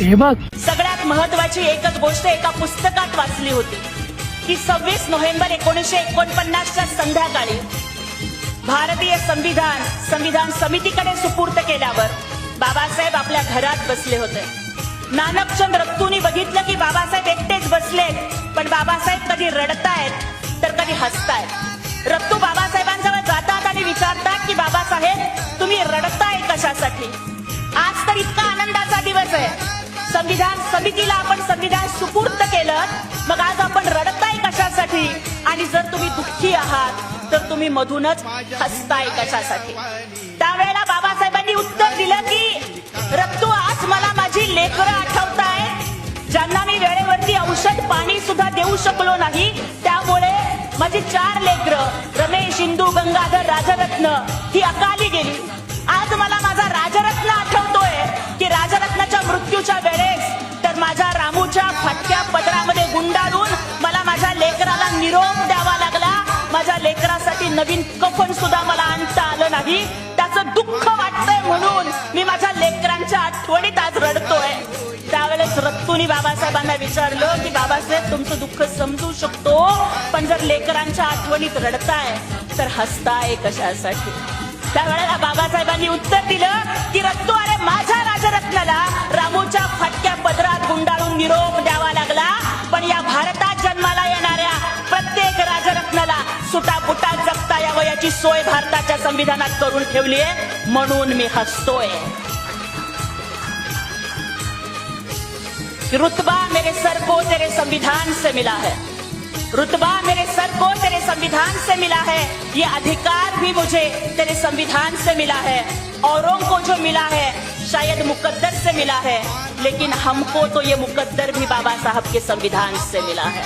हे बघ, सगळ्यात महत्वाची एकच गोष्ट एका पुस्तकात वाचली होती की 26 नोव्हेंबर 1949च्या संध्याकाळी भारतीय संविधान समितीकडे सुपूर्त केल्यावर बाबासाहेब आपल्या घरात बसले होते. नानकचंद रत्तूंनी बघितलं की बाबासाहेब एकटेच बसलेत, पण बाबासाहेब कधी रडतायत तर कधी हसतायत. रत्तू बाबासाहेबांजवळ जातात आणि विचारतात की बाबासाहेब तुम्ही रडताय कशासाठी? आज तर इतका आनंदाचा दिवस आहे, संविधान समितीला आपण संविधान सुपूर्त केलं, मग आज आपण रडताय कशासाठी? आणि जर तुम्ही दुःखी आहात तर तुम्ही मधूनच हसताय कशासाठी? त्यावेळेला बाबासाहेबांनी उत्तर दिलं की रत्तू, आज मला माझी लेकरं आठवतायत ज्यांना मी वेळेवरती औषध पाणी सुद्धा देऊ शकलो नाही. त्यामुळे माझी 4 लेकरं रमेश, इंदू, गंगाधर, राजरत्न ही अकाली गेली. आज मला माझा राजरत्न आठवतोय की राजरत्नाच्या मृत्यूच्या वेळेस तर माझ्या रामूच्या फाटक्या पदरामध्ये गुंडाळून मला माझ्या लेकराला निरोप द्यावा लागला. माझ्या लेकरासाठी नवीन कफन सुद्धा मला आणता आलं नाही. त्याचं दुःख वाटतंय म्हणून मी माझ्या लेकरांच्या आठवणीत आज रडतोय. त्यावेळेस रत्तूंनी बाबासाहेबांना विचारलं की बाबासाहेब, तुमचं दुःख समजू शकतो, पण जर लेकरांच्या आठवणीत रडताय तर हसताय कशासाठी? त्यावेळेला बाबासाहेबांनी उत्तर दिलं की रत्तू, अरे माझ्या राजरत्नाला रामूच्या फाटक्या पदरात गुंडाळून निरोप द्यावा लागला, पण या भारतात जन्माला येणाऱ्या प्रत्येक राजरत्नाला सुटापुटात जगता यावं याची सोय भारताच्या संविधानात करून ठेवली आहे, म्हणून मी हसतोय. रुतबा मेरे सर को तेरे संविधान से मिला है, रुतबा मेरे सर को तेरे संविधान से मिला है, ये अधिकार भी मुझे तेरे संविधान से मिला है. औरों को जो मिला है शायद मुकद्दर से मिला है, लेकिन हमको तो ये मुकद्दर भी बाबा साहब के संविधान से मिला है.